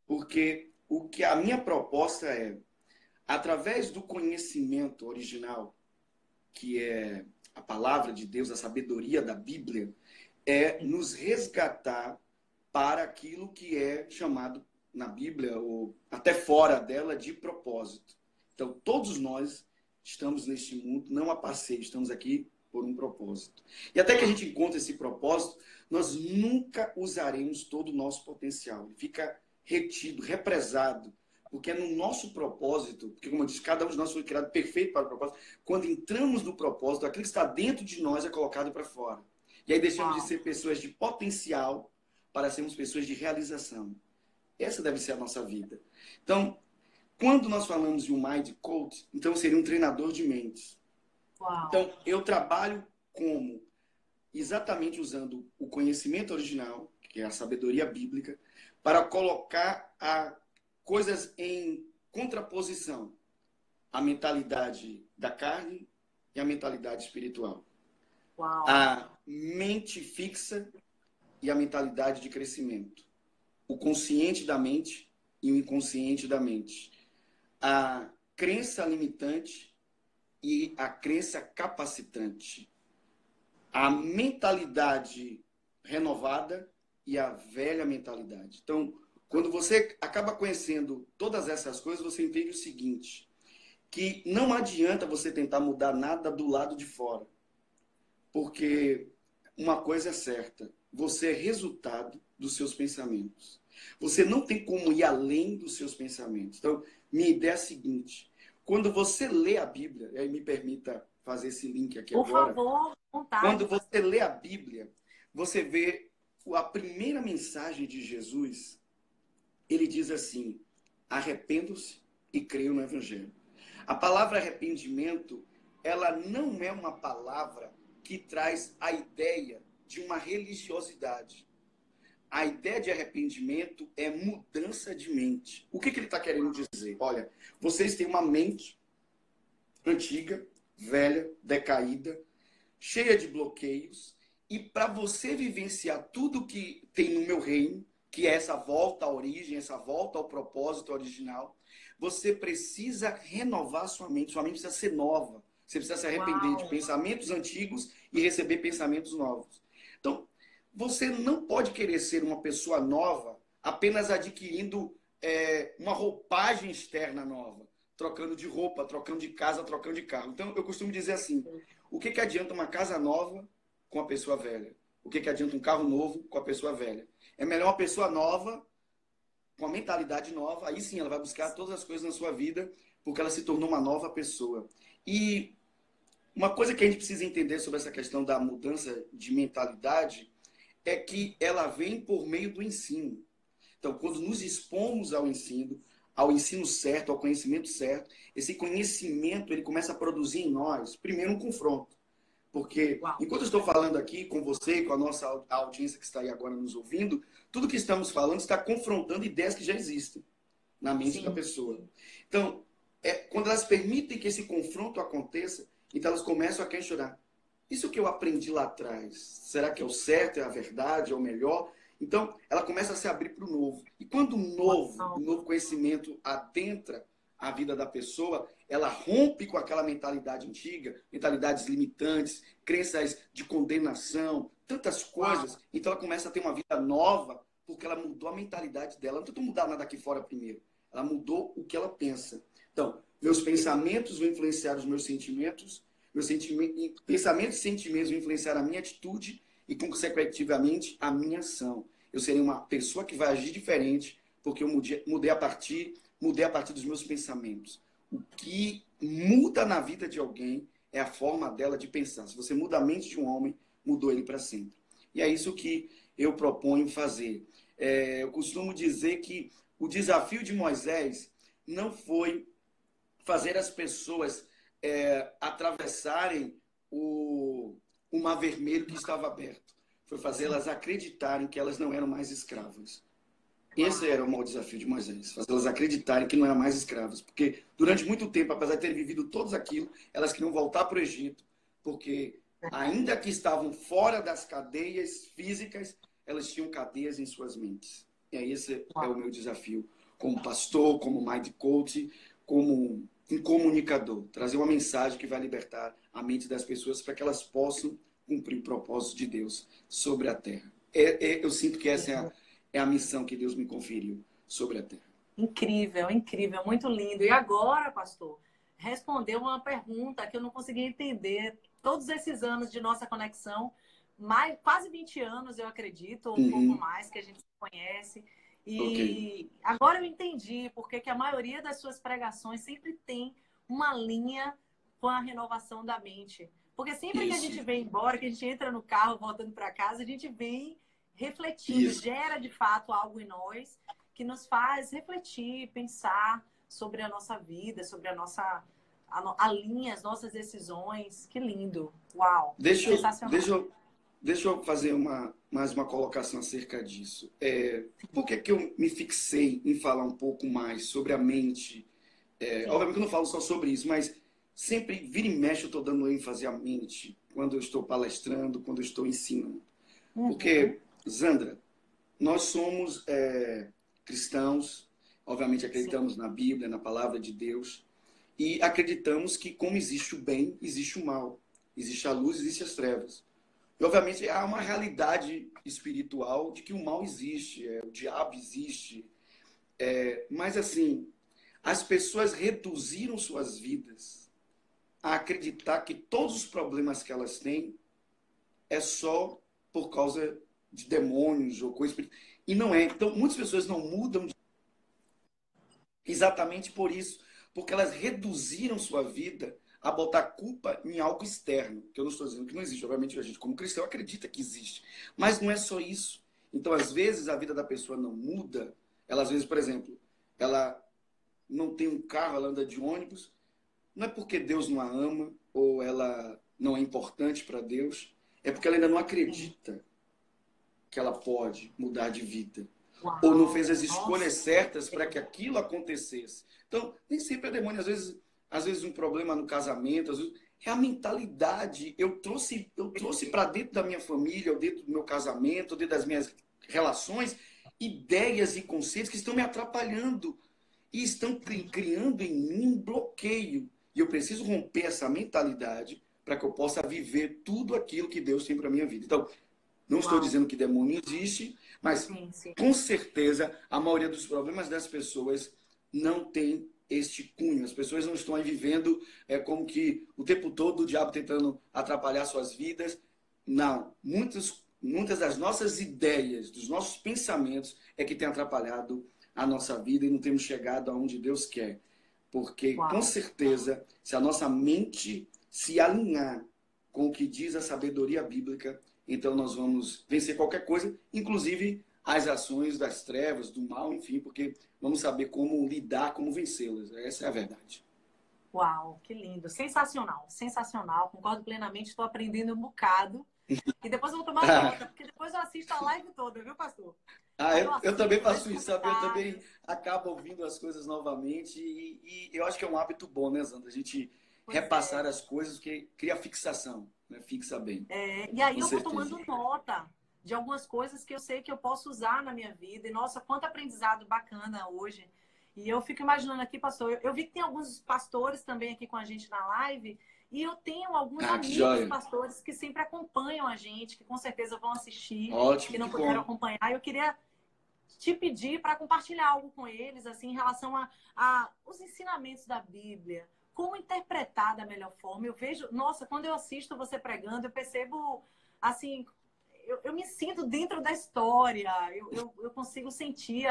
Porque o que a minha proposta é, através do conhecimento original, que é a palavra de Deus, a sabedoria da Bíblia, é nos resgatar para aquilo que é chamado na Bíblia, ou até fora dela, de propósito. Então, todos nós estamos neste mundo, não a passeio, estamos aqui por um propósito. E até que a gente encontre esse propósito, nós nunca usaremos todo o nosso potencial. Ele fica retido, represado, porque é no nosso propósito, porque como eu disse, cada um de nós foi criado perfeito para o propósito. Quando entramos no propósito, aquilo que está dentro de nós é colocado para fora. E aí deixamos de ser pessoas de potencial para sermos pessoas de realização. Essa deve ser a nossa vida. Então, quando nós falamos de um Mind Coach, então seria um treinador de mentes. Então, eu trabalho como exatamente usando o conhecimento original, que é a sabedoria bíblica, para colocar coisas em contraposição à mentalidade da carne e à mentalidade espiritual. A mente fixa e a mentalidade de crescimento. O consciente da mente e o inconsciente da mente. A crença limitante e a crença capacitante. A mentalidade renovada e a velha mentalidade. Então, quando você acaba conhecendo todas essas coisas, você entende o seguinte, que não adianta você tentar mudar nada do lado de fora. Porque uma coisa é certa, você é resultado dos seus pensamentos. Você não tem como ir além dos seus pensamentos. Então, minha ideia é a seguinte, quando você lê a Bíblia, e aí me permita fazer esse link aqui agora. Por favor, vontade. Quando você lê a Bíblia, você vê a primeira mensagem de Jesus, ele diz assim, arrependo-se e creio no Evangelho. A palavra arrependimento, ela não é uma palavra que traz a ideia de uma religiosidade. A ideia de arrependimento é mudança de mente. O que ele está querendo dizer? Olha, vocês têm uma mente antiga, velha, decaída, cheia de bloqueios, e para você vivenciar tudo que tem no meu reino, que é essa volta à origem, essa volta ao propósito original, você precisa renovar sua mente precisa ser nova. Você precisa se arrepender de pensamentos antigos e receber pensamentos novos. Então, você não pode querer ser uma pessoa nova apenas adquirindo uma roupagem externa nova, trocando de roupa, trocando de casa, trocando de carro. Então, eu costumo dizer assim, o que adianta uma casa nova com a pessoa velha? O que adianta um carro novo com a pessoa velha? É melhor uma pessoa nova, com a mentalidade nova, aí sim ela vai buscar todas as coisas na sua vida, porque ela se tornou uma nova pessoa. E uma coisa que a gente precisa entender sobre essa questão da mudança de mentalidade é que ela vem por meio do ensino. Então, quando nos expomos ao ensino certo, ao conhecimento certo, esse conhecimento ele começa a produzir em nós, primeiro, um confronto. Porque, enquanto eu estou falando aqui com você e com a nossa audiência que está aí agora nos ouvindo, tudo que estamos falando está confrontando ideias que já existem na mente da pessoa. Então, quando elas permitem que esse confronto aconteça, então elas começam a questionar. Isso que eu aprendi lá atrás, será que é o certo, é a verdade, é o melhor? Então, ela começa a se abrir para o novo. E quando o novo conhecimento adentra a vida da pessoa, ela rompe com aquela mentalidade antiga, mentalidades limitantes, crenças de condenação, tantas coisas. Uau. Então ela começa a ter uma vida nova, porque ela mudou a mentalidade dela. Não tentou mudar nada aqui fora primeiro. Ela mudou o que ela pensa. Então, meus pensamentos vão influenciar os meus sentimentos, pensamentos e sentimentos vão influenciar a minha atitude e, consequentemente, a minha ação. Eu serei uma pessoa que vai agir diferente, porque eu mudei a partir dos meus pensamentos. O que muda na vida de alguém é a forma dela de pensar. Se você muda a mente de um homem, mudou ele para sempre. E é isso que eu proponho fazer. Eu costumo dizer que o desafio de Moisés não foi fazer as pessoas atravessarem o mar vermelho que estava aberto. Foi fazê-las acreditarem que elas não eram mais escravas. Esse era o maior desafio de Moisés, fazê-las acreditarem que não eram mais escravas. Porque durante muito tempo, apesar de terem vivido todos aquilo, elas queriam voltar para o Egito, porque ainda que estavam fora das cadeias físicas, elas tinham cadeias em suas mentes. E aí esse é o meu desafio como pastor, como mind coach, como um comunicador. Trazer uma mensagem que vai libertar a mente das pessoas para que elas possam cumprir o propósito de Deus sobre a terra. Eu sinto que essa é a missão que Deus me conferiu sobre a terra. Incrível, incrível, muito lindo. E agora, pastor, respondeu uma pergunta que eu não conseguia entender. Todos esses anos de nossa conexão, quase 20 anos, eu acredito, ou um pouco mais, que a gente se conhece. E agora eu entendi porque que a maioria das suas pregações sempre tem uma linha com a renovação da mente. Porque sempre que a gente vem embora, que a gente entra no carro voltando para casa, a gente vem refletindo, gera de fato algo em nós que nos faz refletir, pensar sobre a nossa vida, sobre a linha, as nossas decisões. Que lindo. Uau. Sensacional. Deixa eu fazer mais uma colocação acerca disso. Por que eu me fixei em falar um pouco mais sobre a mente? Obviamente que eu não falo só sobre isso, mas sempre vira e mexe eu estou dando ênfase à mente quando eu estou palestrando, quando eu estou ensinando. Porque, Zandra, nós somos cristãos, obviamente acreditamos na Bíblia, na palavra de Deus, e acreditamos que como existe o bem, existe o mal. Existe a luz, existe as trevas. E, obviamente, há uma realidade espiritual de que o mal existe, o diabo existe. Mas, assim, as pessoas reduziram suas vidas a acreditar que todos os problemas que elas têm é só por causa de demônios ou coisa. E não é. Então, muitas pessoas não mudam exatamente por isso. Porque elas reduziram sua vida a botar culpa em algo externo. Que eu não estou dizendo que não existe. Obviamente, a gente, como cristão, acredita que existe. Mas não é só isso. Então, às vezes, a vida da pessoa não muda. Ela, às vezes, por exemplo, ela não tem um carro, ela anda de ônibus. Não é porque Deus não a ama ou ela não é importante para Deus. É porque ela ainda não acredita que ela pode mudar de vida. Uau, ou não fez as escolhas certas para que aquilo acontecesse. Então, nem sempre é demônio. Às vezes um problema no casamento, às vezes, é a mentalidade. Eu trouxe para dentro da minha família, ou dentro do meu casamento, ou dentro das minhas relações, ideias e conceitos que estão me atrapalhando e estão criando em mim um bloqueio. E eu preciso romper essa mentalidade para que eu possa viver tudo aquilo que Deus tem para a minha vida. Então, não estou dizendo que demônio existe, mas com certeza a maioria dos problemas das pessoas não tem este cunho. As pessoas não estão aí vivendo como que o tempo todo o diabo tentando atrapalhar suas vidas. Não. Muitas das nossas ideias, dos nossos pensamentos é que tem atrapalhado a nossa vida e não temos chegado aonde Deus quer. Porque, com certeza, se a nossa mente se alinhar com o que diz a sabedoria bíblica, então nós vamos vencer qualquer coisa, inclusive as ações das trevas, do mal, enfim, porque vamos saber como lidar, como vencê-las. Essa é a verdade. Uau, que lindo. Sensacional, sensacional. Concordo plenamente, estou aprendendo um bocado. E depois eu vou tomar nota, porque depois eu assisto a live toda, viu, pastor? Eu também faço isso, sabe? Eu também acabo ouvindo as coisas novamente e eu acho que é um hábito bom, né, Zandra? A gente repassar as coisas, porque cria fixação, né? Fixa bem. E aí eu vou tomando nota de algumas coisas que eu sei que eu posso usar na minha vida. E, nossa, quanto aprendizado bacana hoje. E eu fico imaginando aqui, pastor, eu vi que tem alguns pastores também aqui com a gente na live, e eu tenho alguns Ah, que amigos joia. pastores que sempre acompanham a gente, que com certeza vão assistir, que Ótimo, não que puderam bom. acompanhar. Eu queria te pedir para compartilhar algo com eles, assim, em relação a os ensinamentos da Bíblia, como interpretar da melhor forma. Eu vejo, nossa, quando eu assisto você pregando, eu percebo, assim, eu me sinto dentro da história, eu consigo sentir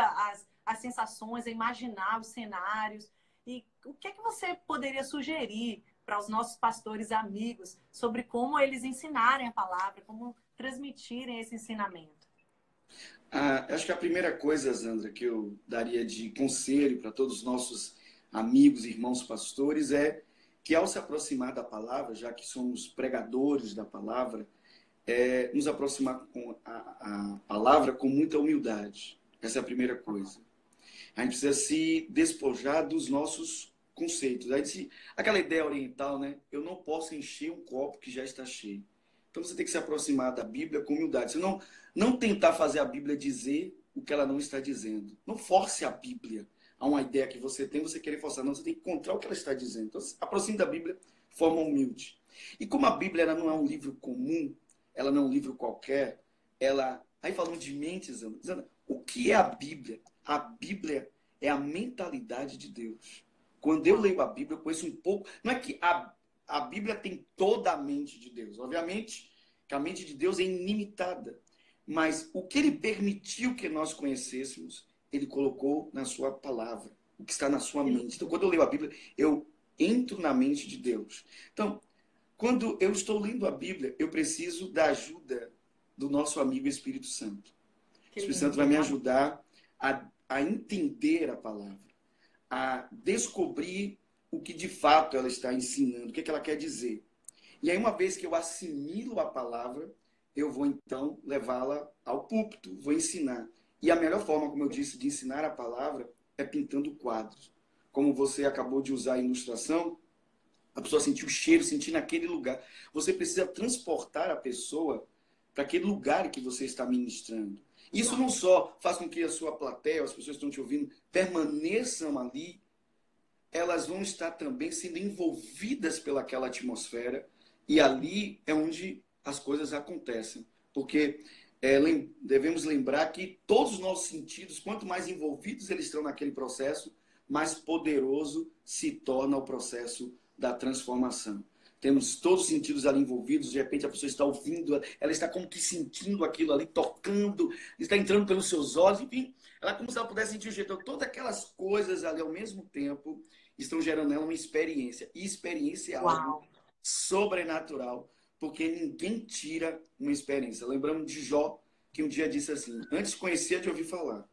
as sensações, imaginar os cenários. E o que é que você poderia sugerir para os nossos pastores amigos sobre como eles ensinarem a palavra, como transmitirem esse ensinamento? Acho que a primeira coisa, Zandra, que eu daria de conselho para todos os nossos amigos, irmãos pastores, é que ao se aproximar da palavra, já que somos pregadores da palavra, nos aproximar com a palavra com muita humildade. Essa é a primeira coisa. A gente precisa se despojar dos nossos conceitos. Aquela ideia oriental, né? Eu não posso encher um copo que já está cheio. Então você tem que se aproximar da Bíblia com humildade. Você não tentar fazer a Bíblia dizer o que ela não está dizendo. Não force a Bíblia a uma ideia que você tem, você querer forçar. Não, você tem que encontrar o que ela está dizendo. Então se aproxime da Bíblia de forma humilde. E como a Bíblia ela não é um livro comum, ela não é um livro qualquer, ela... Aí falando de mentes, o que é a Bíblia? A Bíblia é a mentalidade de Deus. Quando eu leio a Bíblia, eu conheço um pouco... Não é que a Bíblia tem toda a mente de Deus. Obviamente que a mente de Deus é ilimitada. Mas o que ele permitiu que nós conhecêssemos, ele colocou na sua palavra. O que está na sua mente. Então, quando eu leio a Bíblia, eu entro na mente de Deus. Então, quando eu estou lendo a Bíblia, eu preciso da ajuda do nosso amigo Espírito Santo. O Espírito Santo vai me ajudar a entender a palavra, a descobrir o que de fato ela está ensinando, o que ela quer dizer. E aí, uma vez que eu assimilo a palavra, eu vou então levá-la ao púlpito, vou ensinar. E a melhor forma, como eu disse, de ensinar a palavra é pintando quadros. Como você acabou de usar a ilustração, a pessoa sentir o cheiro, sentir naquele lugar. Você precisa transportar a pessoa para aquele lugar que você está ministrando. Isso não só faz com que a sua plateia, as pessoas que estão te ouvindo, permaneçam ali, elas vão estar também sendo envolvidas pelaquela atmosfera, e ali é onde as coisas acontecem. Porque devemos lembrar que todos os nossos sentidos, quanto mais envolvidos eles estão naquele processo, mais poderoso se torna o processo da transformação. Temos todos os sentidos ali envolvidos, de repente a pessoa está ouvindo, ela está como que sentindo aquilo ali, tocando, está entrando pelos seus olhos, enfim, ela como se ela pudesse sentir o jeito. Então, todas aquelas coisas ali ao mesmo tempo estão gerando nela uma experiência. E experiência é algo sobrenatural, porque ninguém tira uma experiência. Lembramos de Jó, que um dia disse assim, antes conhecia de ouvir falar,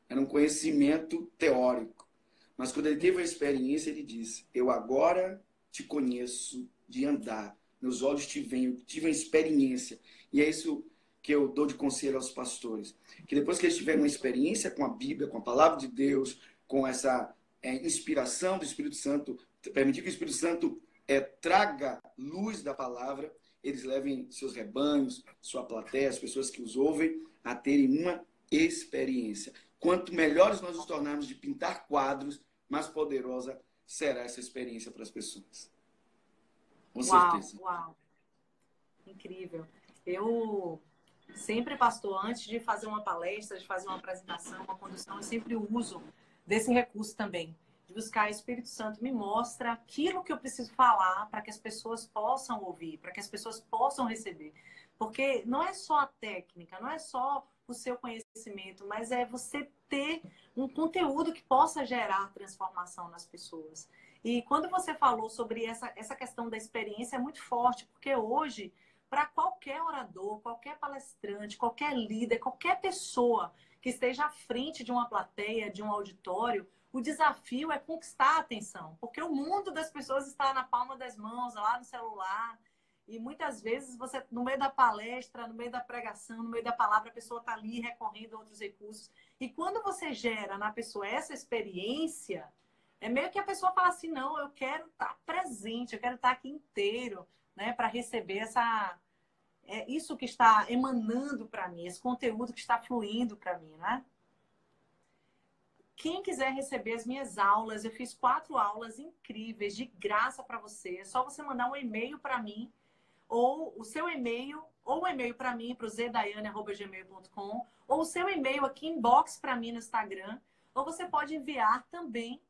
era um conhecimento teórico. Mas quando ele teve a experiência, ele disse, eu agora te conheço de andar, meus olhos te veem, eu tive uma experiência. E é isso que eu dou de conselho aos pastores, que depois que eles tiverem uma experiência com a Bíblia, com a palavra de Deus, com essa inspiração do Espírito Santo, permitir que o Espírito Santo traga luz da palavra, eles levem seus rebanhos, sua plateia, as pessoas que os ouvem, a terem uma experiência. Quanto melhores nós nos tornarmos de pintar quadros, mais poderosa será essa experiência para as pessoas. Com certeza. Uau, incrível. Eu sempre, pastor, antes de fazer uma palestra, de fazer uma apresentação, uma condução, eu sempre uso desse recurso também, de buscar o Espírito Santo me mostra aquilo que eu preciso falar para que as pessoas possam ouvir, para que as pessoas possam receber. Porque não é só a técnica, não é só o seu conhecimento, mas é você ter um conteúdo que possa gerar transformação nas pessoas. E quando você falou sobre essa questão da experiência, é muito forte, porque hoje, para qualquer orador, qualquer palestrante, qualquer líder, qualquer pessoa que esteja à frente de uma plateia, de um auditório, o desafio é conquistar a atenção, porque o mundo das pessoas está na palma das mãos, lá no celular. E muitas vezes você, no meio da palestra, no meio da pregação, no meio da palavra, a pessoa está ali recorrendo a outros recursos. E quando você gera na pessoa essa experiência, é meio que a pessoa fala assim, não, eu quero estar presente, eu quero estar aqui inteiro, né, para receber isso que está emanando para mim, esse conteúdo que está fluindo para mim, né? Quem quiser receber as minhas aulas, eu fiz 4 aulas incríveis, de graça para você. É só você mandar um e-mail para mim, ou o seu e-mail, ou um e-mail para mim, para o zdaiane@gmail.com, ou o seu e-mail aqui, inbox para mim no Instagram, ou você pode enviar também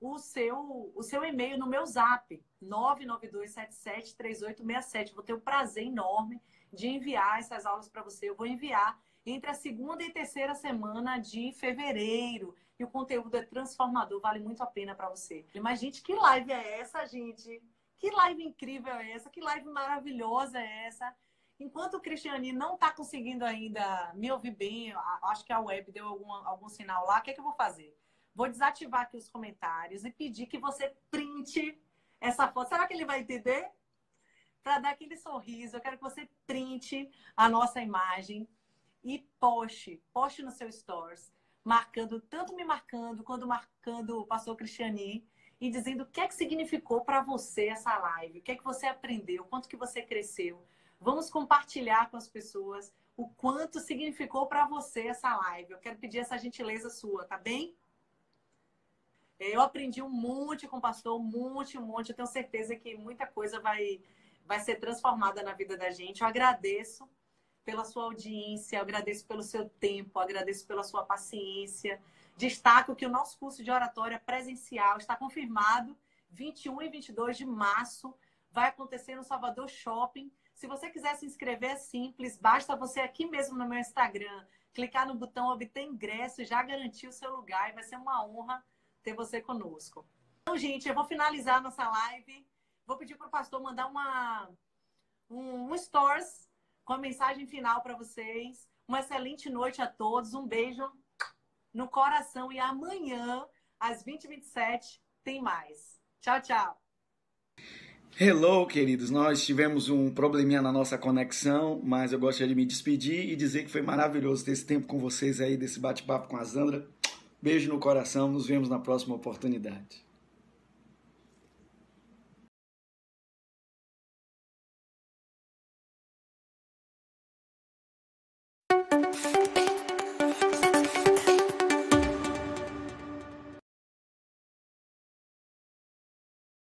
o seu e-mail no meu zap, 992773867. Vou ter o prazer enorme de enviar essas aulas para você. Eu vou enviar entre a segunda e terceira semana de fevereiro. E o conteúdo é transformador, vale muito a pena para você. Mas, gente, que live é essa, gente? Que live incrível é essa? Que live maravilhosa é essa? Enquanto o Cristiane não está conseguindo ainda me ouvir bem, acho que a web deu algum sinal lá, o que é que eu vou fazer? Vou desativar aqui os comentários e pedir que você printe essa foto. Será que ele vai entender? Para dar aquele sorriso, eu quero que você printe a nossa imagem e poste no seu stories, tanto me marcando, quanto marcando o pastor Cristiane, e dizendo o que é que significou para você essa live, o que é que você aprendeu, quanto que você cresceu. Vamos compartilhar com as pessoas o quanto significou para você essa live. Eu quero pedir essa gentileza sua, tá bem? Eu aprendi um monte com o pastor, um monte. Eu tenho certeza que muita coisa vai ser transformada na vida da gente. Eu agradeço pela sua audiência, eu agradeço pelo seu tempo, eu agradeço pela sua paciência. Destaco que o nosso curso de oratória presencial está confirmado, 21 e 22 de março, vai acontecer no Salvador Shopping. Se você quiser se inscrever, é simples, basta você aqui mesmo no meu Instagram, clicar no botão obter ingresso e já garantir o seu lugar, e vai ser uma honra ter você conosco. Então, gente, eu vou finalizar a nossa live. Vou pedir para o pastor mandar um stories com a mensagem final para vocês. Uma excelente noite a todos. Um beijo no coração. E amanhã, às 20h27, tem mais. Tchau, tchau. Hello, queridos. Nós tivemos um probleminha na nossa conexão, mas eu gostaria de me despedir e dizer que foi maravilhoso ter esse tempo com vocês aí, desse bate-papo com a Zandra. Beijo no coração, nos vemos na próxima oportunidade.